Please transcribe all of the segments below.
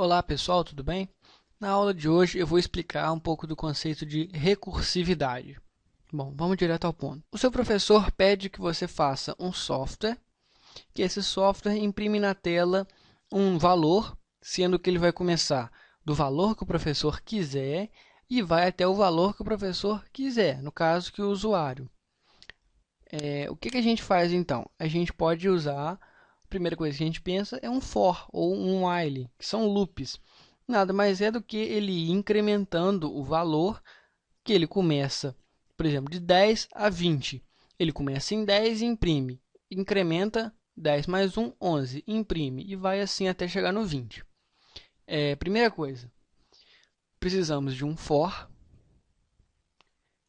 Olá pessoal, tudo bem? Na aula de hoje eu vou explicar um pouco do conceito de recursividade. Bom, vamos direto ao ponto. O seu professor pede que você faça um software, que esse software imprime na tela um valor, sendo que ele vai começar do valor que o professor quiser e vai até o valor que o professor quiser, no caso que o usuário. O que a gente faz então? A gente pode usar, a primeira coisa que a gente pensa é um for ou um while, que são loops. Nada mais é do que ele ir incrementando o valor que ele começa, por exemplo, de 10 a 20. Ele começa em 10 e imprime. Incrementa 10 mais 1, 11. Imprime e vai assim até chegar no 20. Primeira coisa, precisamos de um for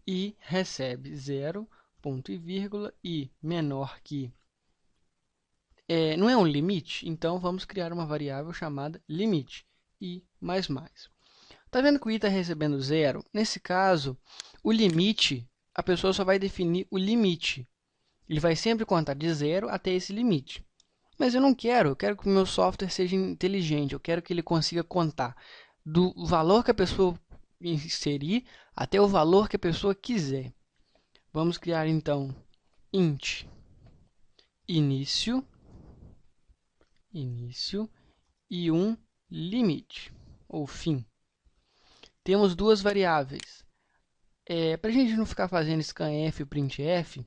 e recebe 0, ponto e vírgula e menor que não é um limite, então vamos criar uma variável chamada limite i mais mais. Está vendo que o i está recebendo zero? Nesse caso, o limite, a pessoa só vai definir o limite. Ele vai sempre contar de zero até esse limite. Mas eu não quero, eu quero que o meu software seja inteligente, eu quero que ele consiga contar do valor que a pessoa inserir até o valor que a pessoa quiser. Vamos criar então int início e um limite, ou fim. Temos duas variáveis. Para a gente não ficar fazendo scanf e printf,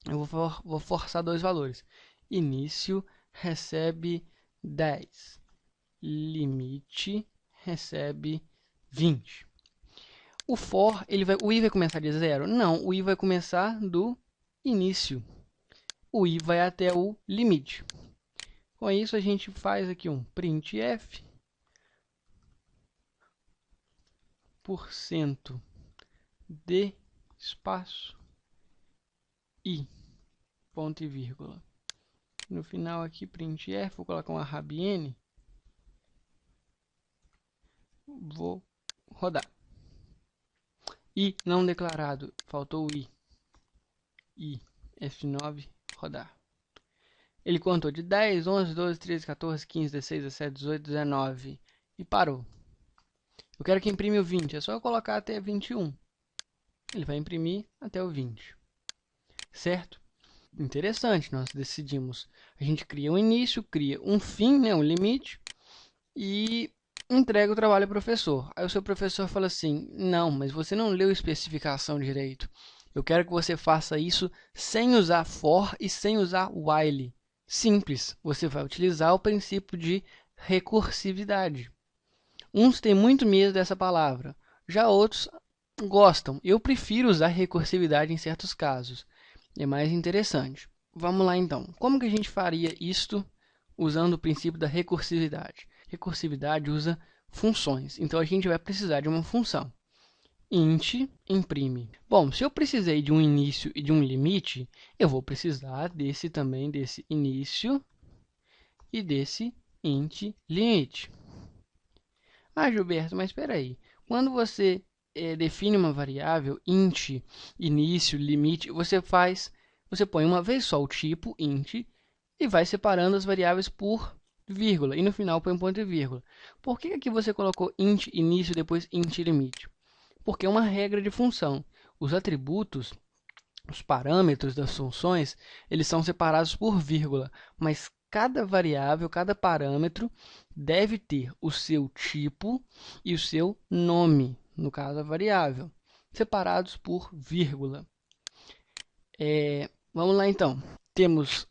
eu vou forçar dois valores. Início recebe 10. Limite recebe 20. O for, o i vai começar de zero? Não, o i vai começar do início. O i vai até o limite. Com isso, a gente faz aqui um printf % de espaço i, ponto e vírgula. No final aqui, printf, vou colocar uma rabn, vou rodar. I não declarado, faltou o i, F9, rodar. Ele contou de 10, 11, 12, 13, 14, 15, 16, 17, 18, 19 e parou. Eu quero que imprime o 20, é só eu colocar até 21. Ele vai imprimir até o 20. Certo? Interessante, nós decidimos. A gente cria um início, cria um fim, né, um limite, e entrega o trabalho ao professor. Aí o seu professor fala assim: não, mas você não leu a especificação direito. Eu quero que você faça isso sem usar for e sem usar while. Simples, você vai utilizar o princípio de recursividade. Uns têm muito medo dessa palavra, já outros gostam. Eu prefiro usar recursividade em certos casos. É mais interessante. Vamos lá então. Como que a gente faria isto usando o princípio da recursividade? Recursividade usa funções. Então a gente vai precisar de uma função. Int imprime. Bom, se eu precisei de um início e de um limite, eu vou precisar também desse início e desse int limite. Ah, Gilberto, mas espera aí. Quando você define uma variável int início, limite, você põe uma vez só o tipo int e vai separando as variáveis por vírgula e no final põe um ponto e vírgula. Por que aqui você colocou int início e depois int limite? Porque é uma regra de função. Os atributos, os parâmetros das funções, eles são separados por vírgula, mas cada variável, cada parâmetro deve ter o seu tipo e o seu nome, no caso a variável, separados por vírgula. Vamos lá então. Estamos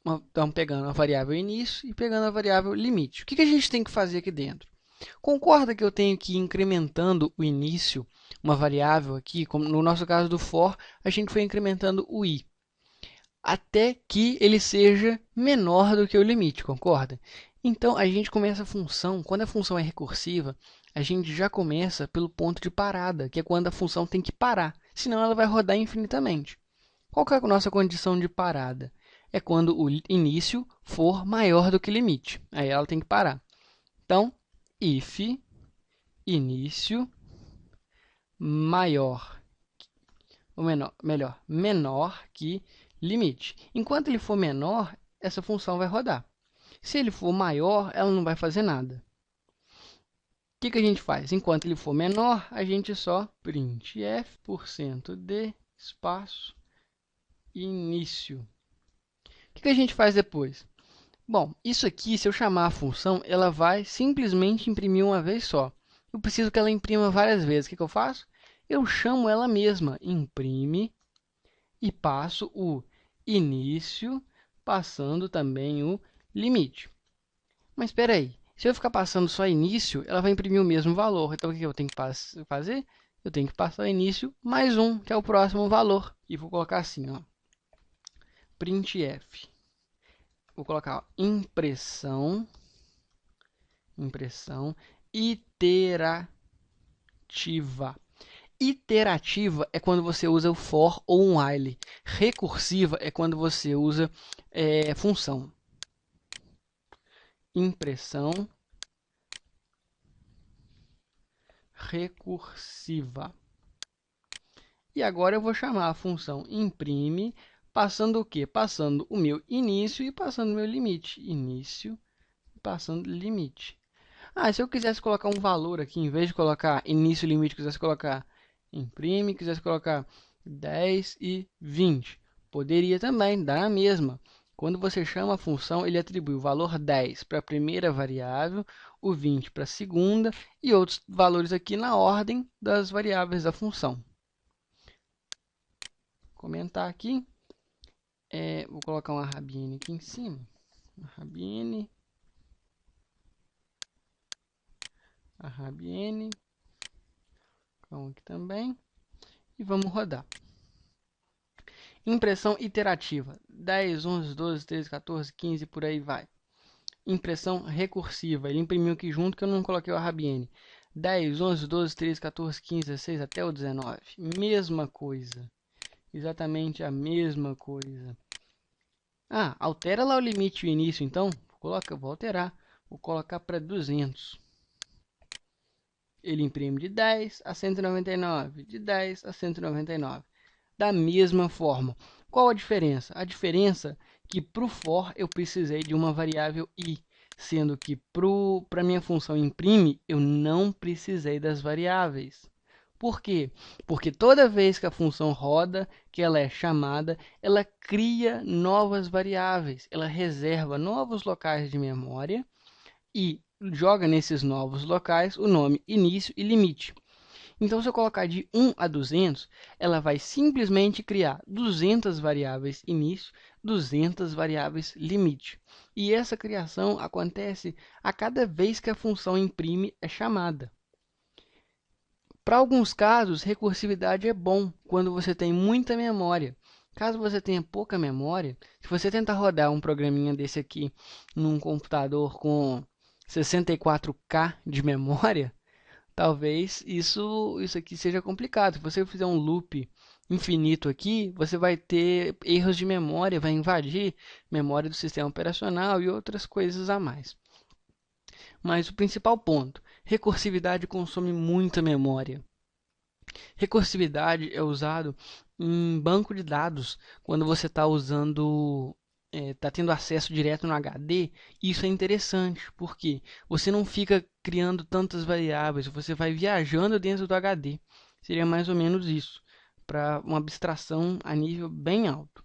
pegando a variável início e pegando a variável limite. O que a gente tem que fazer aqui dentro? Concorda que eu tenho que ir incrementando o início, uma variável aqui, como no nosso caso do for, a gente foi incrementando o i, até que ele seja menor do que o limite, concorda? Então, a gente começa a função, quando a função é recursiva, a gente já começa pelo ponto de parada, que é quando a função tem que parar, senão ela vai rodar infinitamente. Qual que é a nossa condição de parada? É quando o início for maior do que o limite, aí ela tem que parar. Então, if início maior, ou menor que limite. Enquanto ele for menor, essa função vai rodar. Se ele for maior, ela não vai fazer nada. que a gente faz? Enquanto ele for menor, a gente só printf%d espaço início. O que a gente faz depois? Bom, isso aqui, se eu chamar a função, ela vai simplesmente imprimir uma vez só. Eu preciso que ela imprima várias vezes. O que eu faço? Eu chamo ela mesma, imprime, e passo o início, passando também o limite. Mas espera aí, se eu ficar passando só início, ela vai imprimir o mesmo valor. Então, o que eu tenho que fazer? Eu tenho que passar o início mais um, que é o próximo valor. E vou colocar assim, ó, printf. Vou colocar ó, impressão iterativa. Iterativa é quando você usa o for ou um while. Recursiva é quando você usa função. Impressão recursiva. E agora eu vou chamar a função imprime, passando o quê? Passando o meu início e passando o meu limite. Início, passando limite. Ah, se eu quisesse colocar um valor aqui, em vez de colocar início e limite, quisesse colocar imprime, quisesse colocar 10 e 20. Poderia também dar a mesma. Quando você chama a função, ele atribui o valor 10 para a primeira variável, o 20 para a segunda e outros valores aqui na ordem das variáveis da função. Vou comentar aqui. Vou colocar uma rabine aqui em cima. Uma rabine. A rabine. Então, aqui também. E vamos rodar. Impressão iterativa. 10, 11, 12, 13, 14, 15, por aí vai. Impressão recursiva. Ele imprimiu aqui junto que eu não coloquei o rabine. 10, 11, 12, 13, 14, 15, 16 até o 19. Mesma coisa. Exatamente a mesma coisa. Ah, altera lá o limite e o início, então. Vou alterar. Vou colocar para 200. Ele imprime de 10 a 199. De 10 a 199. Da mesma forma. Qual a diferença? A diferença é que para o for eu precisei de uma variável i, sendo que para a minha função imprime eu não precisei das variáveis. Por quê? Porque toda vez que a função roda, que ela é chamada, ela cria novas variáveis, ela reserva novos locais de memória e joga nesses novos locais o nome início e limite. Então, se eu colocar de 1 a 200, ela vai simplesmente criar 200 variáveis início, 200 variáveis limite. E essa criação acontece a cada vez que a função imprime é chamada. Para alguns casos, recursividade é bom quando você tem muita memória. Caso você tenha pouca memória, se você tentar rodar um programinha desse aqui num computador com 64K de memória, talvez isso aqui seja complicado. Se você fizer um loop infinito aqui, você vai ter erros de memória, vai invadir memória do sistema operacional e outras coisas a mais. Mas o principal ponto, recursividade consome muita memória. Recursividade é usado em banco de dados quando você está usando, está tendo acesso direto no HD. Isso é interessante, porque você não fica criando tantas variáveis, você vai viajando dentro do HD. Seria mais ou menos isso, para uma abstração a nível bem alto.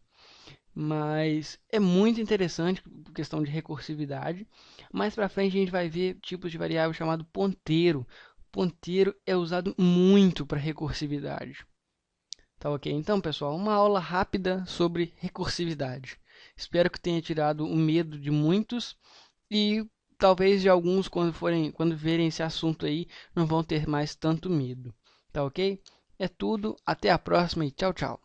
Mas é muito interessante a questão de recursividade. Mais para frente a gente vai ver tipos de variável chamado ponteiro. Ponteiro é usado muito para recursividade. Tá ok? Então, pessoal, uma aula rápida sobre recursividade. Espero que tenha tirado o medo de muitos e talvez de alguns quando verem esse assunto aí não vão ter mais tanto medo. Tá ok? É tudo, até a próxima e tchau, tchau.